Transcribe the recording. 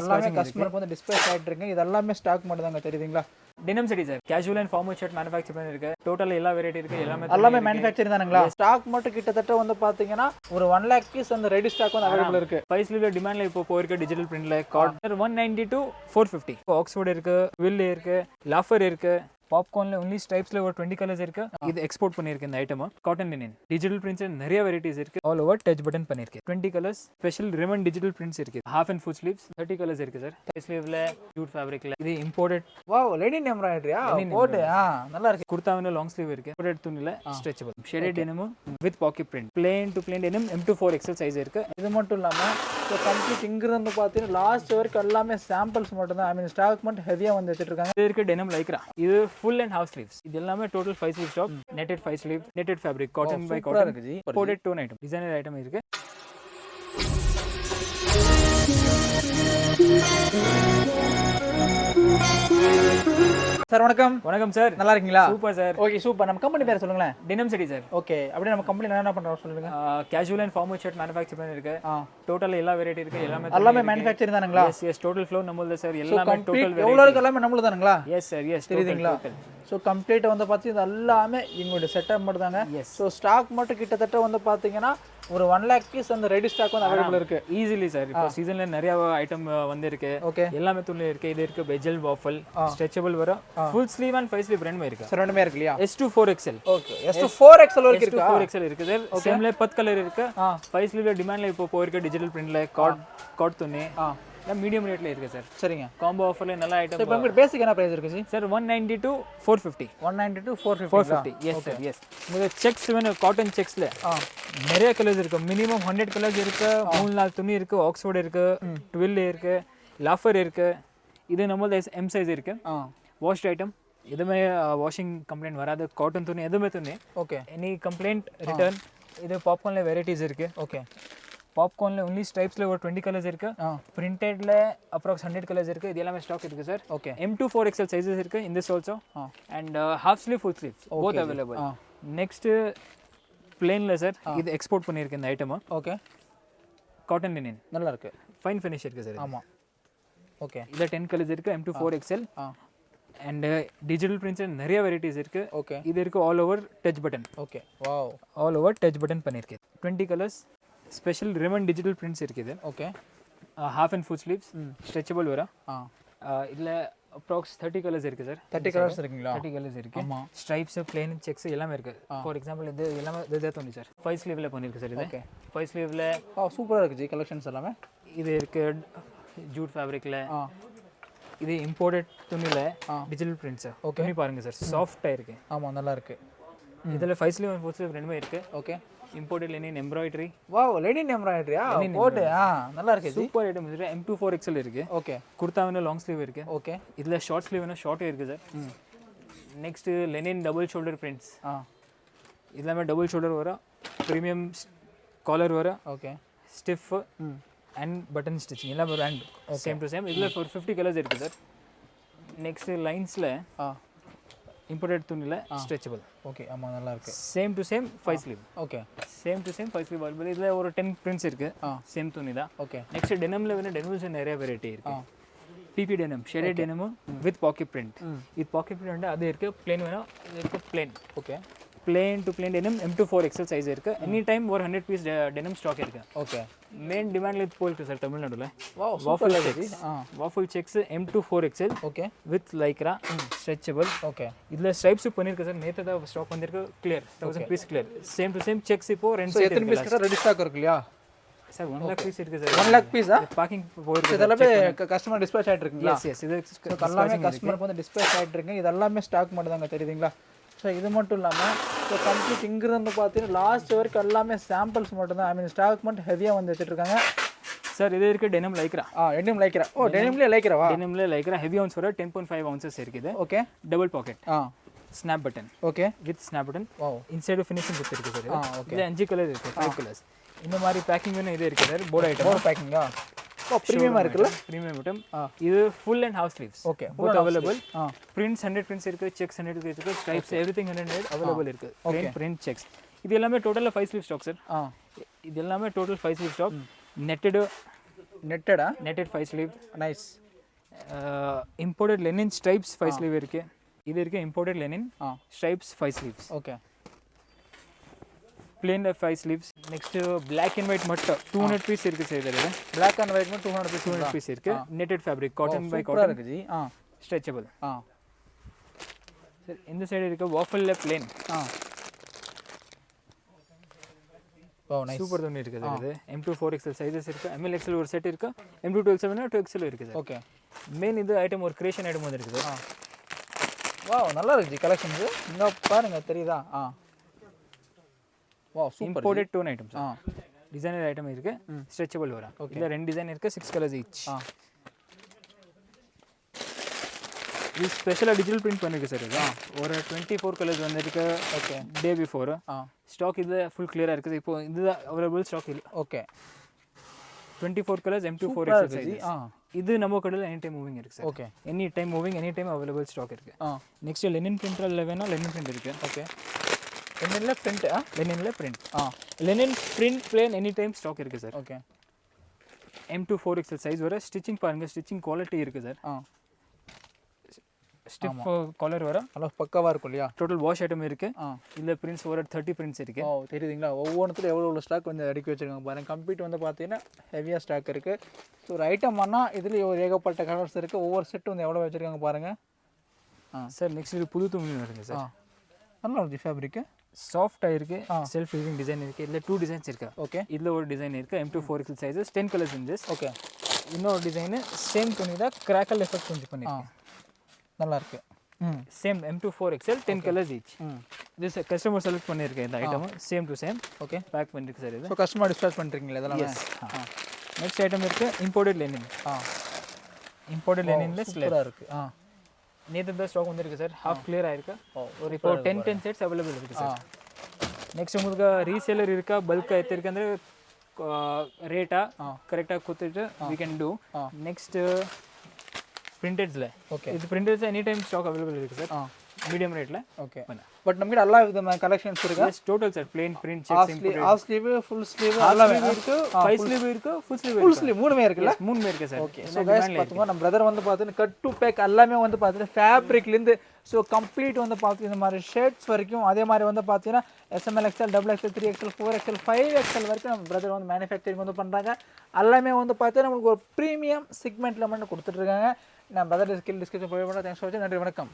எல்லாமே கஸ்டமருக்கு வந்து டிஸ்பேச் ஆயிட்டு இருக்கு. இது எல்லாமே ஸ்டாக் மட்டும் தாங்க தெரியுதுங்களா? Denim City sir casual and formal shirt manufacture பண்ணிருக்கு. டோட்டல் எல்லா வெரைட்டி இருக்கு. எல்லாமே மேனுஃபேக்சரிங் தானுங்களா? ஸ்டாக் மட்டும் கிட்டத்தட்ட வந்து பாத்தீங்கன்னா ஒரு 1 lakh பீஸ் அந்த ரெடி ஸ்டாக் வந்து அவைலபிள் இருக்கு. 5 ஸ்லீவ்ல டிமாண்ட்ல இப்போ போயிருக்கு டிஜிட்டல் பிரிண்ட்ல கார்னர் 190 to 450. ஆக்ஸ்ஃபோர்ட் இருக்கு, வில் இருக்கு, லாஃபர் இருக்கு. பாப்கார்ன்ல ஒன்லி ஸ்ட்ரைப்ஸ்ல ஒரு 20 கலர்ஸ் இருக்கு. இது எக்ஸ்போர்ட் பண்ணிருக்கு இந்த item. Cotton linen digital prints நிறைய வெரைட்டிஸ் இருக்கு. ஆல் ஓவர் டச் பட்டன் பண்ணிருக்கு. 20 கலர்ஸ் ஸ்பெஷல் ரிமன் டிஜிட்டல் பிரிண்ட்ஸ் இருக்கு. Half and full sleeves 30 colours இருக்கு சார். ஸ்லீவ்ல ஜூட் ஃபேப்ரிக்ல இது இம்போர்ட்டட். வாவ், லினன் எம்ப்ராய்டரியா? போடு நல்லா இருக்கு. குர்தாவில லாங் ஸ்லீவ் இருக்கு. இம்போர்ட்டட் துணில stretchable shaded denim with pocket print. Plain to plain denim M24 XL size இருக்கு. இது மட்டும் இல்லாம கம்ப்ளீட் இங்க இருந்து பாத்தீங்கன்னா லாஸ்ட் வரைக்கும் எல்லாமே சாம்பிள்ஸ் மட்டும் தான். ஐ மீன் ஸ்டாக் மட்டும் ஹெவியா வந்து வச்சிட்டு இருக்காங்க. இது இருக்கு டெனிம் லைக்ரா. இது ஃபுல் அண்ட் ஹாஃப் ஸ்லீவ்ஸ். இது எல்லாமே total 5 sleeve stock. Netted 5 sleeve netted fabric cotton by cotton இருக்கு ji. Imported tone item designer item இருக்கு. சார் வணக்கம். வணக்கம் சார். நல்லா இருக்கீங்களா? Super sir. Okay super. நம்ம கம்பெனி பேர் சொல்லுங்களேன். Denim City sir. ஓகே, அப்படியே நம்ம கம்பெனில என்ன பண்றோம் சொல்லுங்க. Casual and formal shirt manufacture பண்ணிருக்கு. டோட்டல் எல்லா வெரைட்டி இருக்கு. எல்லாமே மேனுஃபேக்சரிங் தானுங்களா? எஸ் டோட்டல் ஃப்ளோ நம்மளது சார். எல்லாமே டோட்டல் எவ்வளவு இருக்கு எல்லாமே நம்மளது தானுங்களா? எஸ் சார் எஸ் தெரியுதுங்களா? ஸோ கம்ப்ளீட் வந்து பார்த்தீங்கன்னா எல்லாமே எங்களுடைய செட்டப் மட்டும் தாங்க. ஸோ ஸ்டாக் மட்டும் கிட்டத்தட்ட வந்து பார்த்தீங்கன்னா ஒரு 1 lakh பீஸ் அந்த ரெடி ஸ்டாக் வந்து அவைலபிள் இருக்கு. Easily sir. இப்போ சீசன்ல நிறைய ஐட்டம் வந்திருக்கு. ஓகே, எல்லாமே துணி இருக்கு. இது இருக்கு பெஜல் வாஃபல் ஸ்ட்ரெச்சபிள் வர ஃபுல் ஸ்லீவ் அண்ட் 5 ஸ்லீவ் ரெண்டுமே இருக்கு. சார் ரெண்டுமே இருக்கு இல்லையா? S to 4XL. Okay, S to 4XL வரைக்கும் இருக்கு. 4XL இருக்கு சார். சேம்ல 10 கலர் இருக்கு. 5 ஸ்லீவ்ல டிமாண்ட்ல இப்போ போயிருக்கு டிஜிட்டல் பிரிண்ட்ல காட் துணி. மீடியம் ரேட்ல இருக்கு சார். சரிங்க. காம்போ ஆஃபர்ல நல்ல ஐட்டம். இப்போ உங்களுக்கு பேசிக் என்ன பிரைஸ் இருக்கு sir? 190 to 450. 190 to 450. Yes sir yes. உங்களுக்கு செக்ஸ் வேணும். காட்டன் செக்ஸ்ல நிறைய கலர்ஸ் இருக்கு. மினிமம் 100 கலர்ஸ் இருக்கு. 3-4 துணி இருக்கு. ஆக்ஸ்ஃபோர்ட் இருக்கு, ட்வில் இருக்கு, லாஃபர் இருக்கு. இது நம்மளோட M சைஸ் இருக்கு. வாஷ்ட் ஐட்டம் எதுவுமே வாஷிங் கம்ப்ளைண்ட் வராது. காட்டன் துணி எதுவுமே துணி. Okay, any complaint return. இது பாப்கார்ன்ல வெரைட்டிஸ் இருக்கு. ஓகே, பாப்கார்ன்ல ஒன்லி ஸ்ட்ரைப்ஸ்ல ஒரு 20 கலர்ஸ் இருக்கு. பிரிண்டட்ல அப்ராக்ஸ் 100 கலர்ஸ் இருக்கு. இது எல்லாமே ஸ்டாக் இருக்கு sir. Okay, M24 XL sizes இருக்கு in this also and half sleeve full sleeve both available. next plainல சார் இது எக்ஸ்போர்ட் பண்ணிருக்கு இந்த ஐட்டம். ஓகே, காட்டன் லினன் நல்லா இருக்கு. ஃபைன் ஃபினிஷ் இருக்கு சார். ஆமா. ஓகே, இதுல 10 கலர்ஸ் இருக்கு. M24 XL and digital prints நிறைய வெரைட்டிஸ் இருக்கு. ஓகே, இது இருக்கு all over touch button. Okay, wow, all over touch button பண்ணிருக்கு. 20 கலர்ஸ் ஸ்பெஷல் ரிமன் டிஜிட்டல் பிரிண்ட்ஸ் இருக்குது. Okay, half and full sleeves stretchable வர. இதுல அப்ராக்ஸ் 30 கலர்ஸ் இருக்கு சார். 30 கலர்ஸ் இருக்குங்களா? 30 கலர்ஸ் இருக்கு. ஸ்ட்ரைப்ஸ், பிளேன், செக்ஸ் எல்லாமே இருக்கு. ஃபார் எக்ஸாம்பிள் இது எல்லாமே இதே தோணி சார். 5 ஸ்லீவ்ல பண்ணிருக்கு சார் இது. ஓகே, 5 ஸ்லீவ்ல சூப்பரா இருக்கு ஜி கலெக்ஷன்ஸ் எல்லாமே. இது இருக்கு ஜூட் ஃபேப்ரிக்ல. இது இம்போர்ட்டட் துணில டிஜிட்டல் பிரிண்ட்ஸ். ஓகே, பாருங்க சார் சாஃப்ட்டா இருக்கு. ஆமா, நல்லா இருக்கு. இதுல 5 ஸ்லீவ் and 4 ஸ்லீவ் ரெண்டுமே இருக்கு. Okay, imported linen embroidery. Wow, linen எம்ப்ராய்டரியா? போடு நல்லா இருக்கு. சூப்பர் ஐட்டம் இது. M24 XL இருக்கு. ஓகே, குர்தாவில லாங் ஸ்லீவ் இருக்கு. ஓகே, இதுல ஷார்ட் ஸ்லீவ் வேணும். ஷார்ட் இருக்கு sir. Next linen double shoulder prints. இதெல்லாமே டபுள் ஷோல்டர் வர. பிரீமியம் காலர் வர. Okay, stiff and button stitching எல்லாம் பிராண்ட் சேம் டு சேம். இதுல ஒரு 50 கலர்ஸ் இருக்கு சார். நெக்ஸ்ட் லைன்ஸ்ல இம்போர்ட்டட் துணில ஸ்ட்ரெச்சபிள். ஓகே, ஆமா நல்லா இருக்கு. Same to same 5 sleeve. Okay, same to same 5 sleeve available. இதுல ஒரு 10 பிரிண்ட்ஸ் இருக்கு. சேம் துணி தான். ஓகே, நெக்ஸ்ட் டெனிம்ல வேணும். டெனிம்ஸ் நிறைய வெரைட்டி இருக்கு. PP denim, shaded denim with pocket print. இது பாக்கெட் பிரிண்ட் அது இருக்கு. பிளேன் வேணும். இது இருக்கு plain. Okay, plain to plain denim M24 XL size இருக்கு. எனி டைம் ஒரு 100 பீஸ் டெனிம் ஸ்டாக் இருக்கு. ஓகே, மெயின் டிமாண்ட்ல இது போயிருக்கு சார் தமிழ்நாடுல. Waffle checks. Waffle checks M24 XL. Okay, with lycra stretchable. Okay, இதுல ஸ்ட்ரைப்ஸ் பண்ணிருக்கு சார். நேத்து தான் ஸ்டாக் வந்திருக்கு. Clear 1000 piece clear. Same to same sex இப்போ ரெண்டு சைடு எத்தனை பீஸ் ரெடி ஸ்டாக் இருக்கு இல்லையா சார்? 1 lakh பீஸ் இருக்கு சார். 1 lakh பீஸா? பேக்கிங் போயிருக்கு. இதெல்லாம் கஸ்டமர் டிஸ்பேச் ஆயிட்டு இருக்குங்களா? எஸ் இது எல்லாமே கஸ்டமருக்கு வந்து டிஸ்பேச் ஆயிட்டு இருக்கு. இது எல்லாமே ஸ்டாக் மட்டும் தாங்க தெரியுதுங்களா? ஸோ இது மட்டும் இல்லாமல் ஸோ கம்ப்ளீட் இங்கிருந்து பார்த்தீங்கன்னா லாஸ்ட் வரைக்கும் எல்லாமே சாம்பிள்ஸ் மட்டும் தான். ஐ மீன் ஸ்டாக் மட்டும் ஹெவியாக வந்து வச்சுருக்காங்க சார். இது இருக்கு denim lycra. Denim lycra. Oh, டெனிம்ல லைக்ராவா? டெனிம்ல லைக்ரா ஹெவி அவுன்ஸ் வர 10.5 ounces இருக்குது. Okay, double pocket. Snap button. Okay, with snap button. Wow, inside finishing கொடுத்துருக்கு சார். ஓகே, இது 5 கலர் இருக்கு. 5 கலர்ஸ். இந்த மாதிரி பேக்கிங் வேணும். இது இருக்கு சார். Board item. போர்ட் பேக்கிங்கா? பிரீமியமா இருக்குல்ல? Premium item. இது full and half sleeves. Okay, both available. prints 100 prints இருக்கு. checks 100 இருக்கு. stripes everything 100 available இருக்கு. print checks. இது எல்லாமே டோட்டலா 5 ஸ்லீவ் ஸ்டாக் சார். இது எல்லாமே டோட்டல் 5 ஸ்லீவ் ஸ்டாக். netted நெட்டடா netted 5 sleeve. Nice. Imported linen stripes 5 sleeve இருக்கு. இது இருக்கு imported linen stripes 5 sleeves. Okay. plain 5 sleeves. Next black and white matte 200 piece இருக்கு சார். இதுல black and white mat 200 piece இருக்கு. Netted fabric cotton by cotton இருக்கு G. stretchable. Sir இந்த side இருக்க waffle plain. Wow nice. Super துணி இருக்கு sir. இது M2 4XL sizes இருக்கு. ML XL ஒரு செட் இருக்கு. M2 12 2XL இருக்கு சார். ஓகே. மெயின் இது ஐட்டம் ஒரு கிரியேஷன் ஐட்டம் வந்து இருக்கு சார். வாவ் நல்லா இருக்கு ஜி கலெக்ஷன்ஸ். இங்க பாருங்க தெரியுதா? Wow super. Imported tone items. Designer item இருக்கு. ஸ்ட்ரெச்சபிள் வர. இதுல ரெண்டு டிசைன் இருக்கு. 6 கலர்ஸ் ஈச். இது ஸ்பெஷலா டிஜிட்டல் பிரிண்ட் பண்ணிருக்கு சார். இது ஒரு 24 கலர்ஸ் வந்திருக்கு. ஓகே. டே பிஃபோர் ஸ்டாக் இது ஃபுல் கிளியரா இருக்குது. இப்போ இது அவைலபிள் ஸ்டாக் இல்ல. Okay. 24 colours M2 4XL size. இது நம்ம கடையில எனி டைம் மூவிங் இருக்கு sir. Okay. Any time moving any time available stock இருக்கு. நெக்ஸ்ட் லெனின் பிரிண்டர்ல வேணா லெனின் பிரிண்ட் இருக்கு. ஓகே. லெனின்ல பிரிண்ட் லெனின்ல print linen print plain any time stock இருக்கு sir. Okay. M2 4XL size வர ஸ்டிச்சிங் பாருங்க. ஸ்டிச்சிங் குவாலிட்டி இருக்கு சார். ஸ்டிஃப் காலர் வர நல்லா பக்காவா இருக்கும் இல்லையா? டோட்டல் வாஷ் ஐட்டம் இருக்கு. இதுல பிரிண்ட்ஸ் ஒரு 30 பிரிண்ட்ஸ் இருக்கு. ஓ தெரியுதுங்களா? ஒவ்வொன்றுத்துல எவ்வளவு ஸ்டாக் வந்து அடுக்கி வச்சிருக்காங்க பாருங்க. கம்ப்ளீட் வந்து பாத்தீங்கன்னா ஹெவியா ஸ்டாக் இருக்கு. ஸோ ஒரு ஐட்டம் ஆனா இதுல ஒரு ஏகப்பட்ட கலர்ஸ் இருக்கு. ஒவ்வொரு செட் வந்து எவ்வளவு வச்சிருக்காங்க பாருங்க. சார் நெக்ஸ்ட் இது புது துணி வருங்க சார். நல்லா இருக்கு ஃபேப்ரிக். சாஃப்ட் ஆயிருக்கு. செல்ஃப் வீவிங் டிசைன் இருக்கு. இதுல 2 டிசைன்ஸ் இருக்கு. ஓகே. இதுல ஒரு டிசைன் இருக்கு. M2 4XL sizes 10 colours in this. Okay. இன்னொரு டிசைன் சேம் துணி தான் கிராக்கல் எஃபெக்ட் கொஞ்சம் பண்ணிருக்கேன். நல்லா இருக்கு. Same M2 4XL 10 colours each. This customer select பண்ணிருக்கேன் இந்த item. Same to same. Okay. Pack பண்ணிருக்கு சார் இது. சோ கஸ்டமர் டிஸ்பேட்ச் பண்றீங்களா இதெல்லாம்? எஸ். நெக்ஸ்ட் ஐட்டம் இருக்கு இம்போர்ட்டட் லெனின். இம்போர்ட்டட் லெனின்ல சூப்பரா இருக்கு. நேற்று தான் ஸ்டாக் வந்துருக்கு சார். ஹாஃப் கிளியர் ஆயிருக்கு. ஒரு இப்போ 10 செட்ஸ் அவைலபிள் இருக்கு சார். நெக்ஸ்ட் உங்களுக்கு ரீசேலர் இருக்கா பல்க் எடுத்துருக்கு ಅಂದ್ರೆ ரேட்டா கரெக்ட்டா கொடுத்துட்டு we can do. next printedsல ஓகே. இது printedsல எனி டைம் ஸ்டாக் அவைலபிள் இருக்கு சார். மீடியம் ரேட்ல. ஓகே. பட் நம்மகிட்ட எல்லா விதமான கலெக்ஷன்ஸ் இருக்கு. Yes total sir plain print check simple half sleeve full sleeve எல்லாமே இருக்கு. 5 sleeve இருக்கு full sleeve மூணுமே இருக்குல? மூணுமே இருக்கு சார். ஓகே. சோ गाइस பாத்தீங்க நம்ம பிரதர் வந்து பாத்தீங்க கட் டு பேக் எல்லாமே வந்து பாத்தீங்க ஃபேப்ரிக்ல இருந்து சோ கம்ப்ளீட் வந்து பாத்தீங்க இந்த மாதிரி ஷேட்ஸ் வரைக்கும் அதே மாதிரி வந்து பாத்தீங்கன்னா SML XL XXL 3XL 4XL 5XL வரைக்கும் நம்ம பிரதர் வந்து manufacturing வந்து பண்றாங்க. எல்லாமே வந்து பாத்தீங்கன்னா நமக்கு ஒரு பிரீமியம் செக்மென்ட்ல மட்டும் கொடுத்துட்டு இருக்காங்க. நான் பிரதர் ஸ்கில் டிஸ்கிரிப்ஷன் போய் பண்ணா. தேங்க்ஸ் ஃபார் வாட்சிங். நன்றி வணக்கம்.